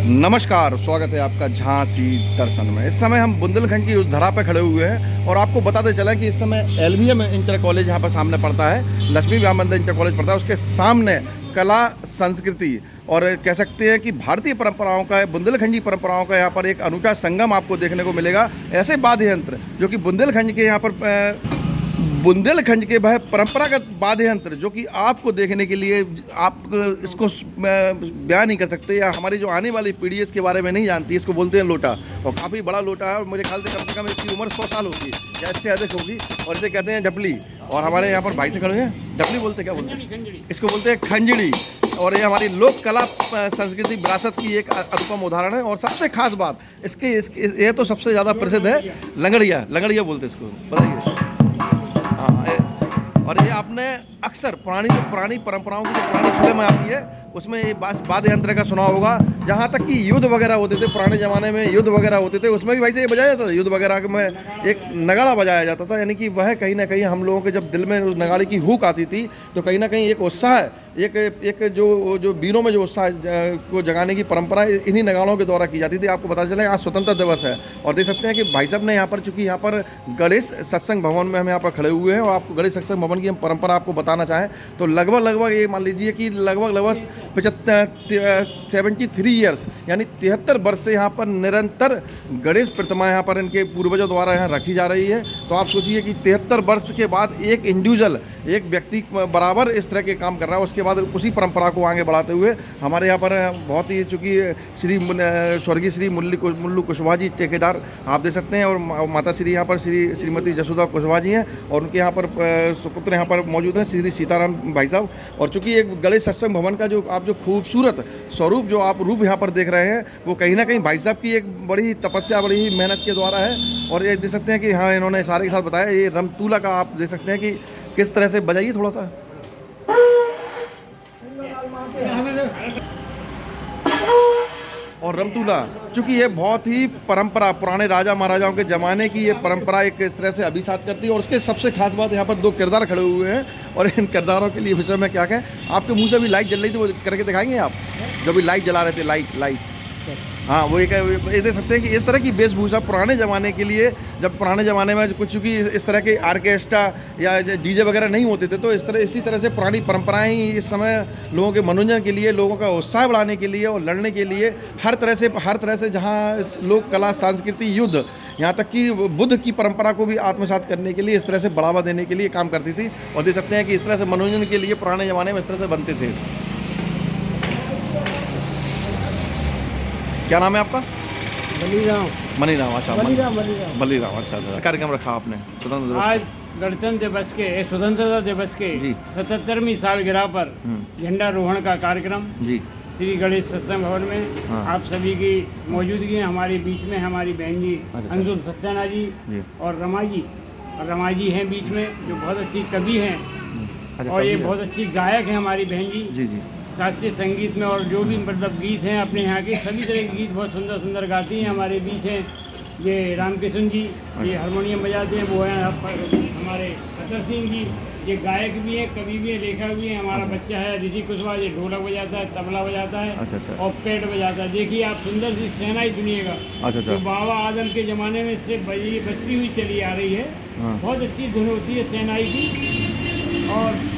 नमस्कार, स्वागत है आपका झांसी दर्शन में। इस समय हम बुंदेलखंड की उस धरा पे खड़े हुए हैं और आपको बताते चलें कि इस समय एलवीएम इंटर कॉलेज यहाँ पर सामने पड़ता है, लक्ष्मी विवेकानंद इंटर कॉलेज पड़ता है। उसके सामने कला संस्कृति और कह सकते हैं कि भारतीय परंपराओं का, बुंदेलखंडी परंपराओं का यहाँ पर एक अनूठा संगम आपको देखने को मिलेगा। ऐसे वाद्य यंत्र जो कि बुंदेलखंड के यहाँ पर बुंदेलखंड के वह परंपरागत वाद्य यंत्र जो कि आपको देखने के लिए आप इसको बयान नहीं कर सकते, या हमारी जो आने वाली पीढ़ी इसके बारे में नहीं जानती। इसको बोलते हैं लोटा, और काफ़ी बड़ा लोटा है और मेरे ख्याल से कम इसकी उम्र 100 साल होगी या इससे अधिक होगी। और इसे कहते हैं डपली। और हमारे यहाँ पर भाई से खड़े हैं, डपली बोलते क्या बोलते हैं? इसको बोलते हैं खंजड़ी। और ये हमारी लोक कला संस्कृति विरासत की एक अनुपम उदाहरण है। और सबसे खास बात इसके ये तो सबसे ज़्यादा प्रसिद्ध है लंगड़िया। लंगड़िया बोलते हैं इसको, बताइए। और ये आपने अक्सर पुरानी परंपराओं की जो पुरानी फिल्म आती है उसमें ये वाद्य यंत्र का सुना होगा। जहाँ तक कि युद्ध वगैरह होते थे, पुराने ज़माने में युद्ध वगैरह होते थे, उसमें भी वैसे ये बजाया जाता था। युद्ध वगैरह में एक नगाड़ा बजाया जाता था, यानी कि वह कहीं ना कहीं हम लोगों के जब दिल में उस नगाड़े की हुक आती थी तो कहीं ना कहीं एक उत्साह, एक जो वीरों में जो उत्साह को जगाने की परंपरा इन्हीं नगाड़ों के द्वारा की जाती थी। आपको पता चला आज स्वतंत्रता दिवस है और देख सकते हैं कि भाई साहब ने यहाँ पर, चूँकि यहाँ पर गणेश सत्संग भवन में हम यहाँ पर खड़े हुए हैं और आपको गणेश सत्संग भवन की हम परंपरा आपको बताना चाहें तो लगभग ये मान लीजिए कि लगभग 73 ईयर्स यानी 73 वर्ष से यहाँ पर निरंतर गणेश प्रतिमा यहाँ पर इनके पूर्वजों द्वारा यहाँ रखी जा रही है। तो आप सोचिए कि 73 वर्ष के बाद एक इंडिविजुअल, एक व्यक्ति बराबर इस तरह के काम कर रहा है। उसके बाद उसी परंपरा को आगे बढ़ाते हुए हमारे यहाँ पर बहुत ही, चूँकि स्वर्गीय श्री मुल्लू कुशवाहा जी ठेकेदार आप देख सकते हैं, और माता श्री यहाँ पर श्रीमती जसोदा कुशवाहा जी हैं, और उनके यहाँ पर सुपुत्र यहाँ पर मौजूद हैं श्री सीताराम भाई साहब। और चूँकि एक गणेश सत्संग भवन का जो खूबसूरत स्वरूप जो आप रूप यहाँ पर देख रहे हैं वो कहीं ना कहीं भाई साहब की एक बड़ी ही तपस्या, बड़ी ही मेहनत के द्वारा है। और ये देख सकते हैं कि हाँ, इन्होंने सारे के साथ बताया। ये रमतूला का आप देख सकते हैं कि किस तरह से बजाइए थोड़ा सा। और रमतूला, चूँकि ये बहुत ही परंपरा, पुराने राजा महाराजाओं के ज़माने की ये परंपरा एक इस तरह से अभिसात करती है। और उसके सबसे खास बात, यहाँ पर 2 किरदार खड़े हुए हैं और इन किरदारों के लिए विषय में क्या कहें। आपके मुंह से अभी लाइट जल रही थी, वो करके दिखाएंगे आप, जो भी लाइट जला रहे थे, लाइट। हाँ, वो ये देख सकते हैं कि इस तरह की वेशभूषा पुराने ज़माने के लिए, जब पुराने ज़माने में कुछ चूँकि इस तरह के आर्केस्ट्रा या डीजे वगैरह नहीं होते थे, तो इसी तरह से पुरानी परंपराएं ही इस समय लोगों के मनोरंजन के लिए, लोगों का उत्साह बढ़ाने के लिए और लड़ने के लिए हर तरह से जहाँ लोक कला संस्कृति युद्ध, यहाँ तक कि बुद्ध की परंपरा को भी आत्मसात करने के लिए, इस तरह से बढ़ावा देने के लिए काम करती थी। और देख सकते हैं कि इस तरह से मनोरंजन के लिए पुराने ज़माने में इस तरह से बनते थे। क्या नाम है आपका? मनीराम। अच्छा, बलीराम। अच्छा, कार्यक्रम रखा आपने आज गणतंत्र दिवस के, स्वतंत्रता दिवस के 77वीं सालगिरह पर झंडारोहण का कार्यक्रम जी श्री गणेश सत्संग भवन में आप सभी की मौजूदगी है। हमारे बीच में हमारी बहन जी अंजुल सक्सेना जी और रमा जी हैं बीच में, जो बहुत अच्छी कवि हैं और ये बहुत अच्छी गायक हैं हमारी बहन जी शास्त्रीय संगीत में। और जो भी मतलब गीत हैं अपने यहाँ के, सभी तरह के गीत बहुत सुंदर सुंदर गाती हैं। हमारे बीच हैं ये रामकिशन जी, ये हारमोनियम बजाते हैं, वो हैं हमारे अतर सिंह जी, ये गायक भी हैं, कवि भी हैं, लेखक भी हैं। हमारा बच्चा है ऋषि कुशवाहा, ये ढोलक बजाता है, तबला बजाता है और पेट बजाता है। देखिए आप सुंदर सी शहनाई सुनिएगा, जो बाबा आदम के ज़माने में से बजती हुई चली आ रही है। बहुत अच्छी धुन होती है शहनाई की। और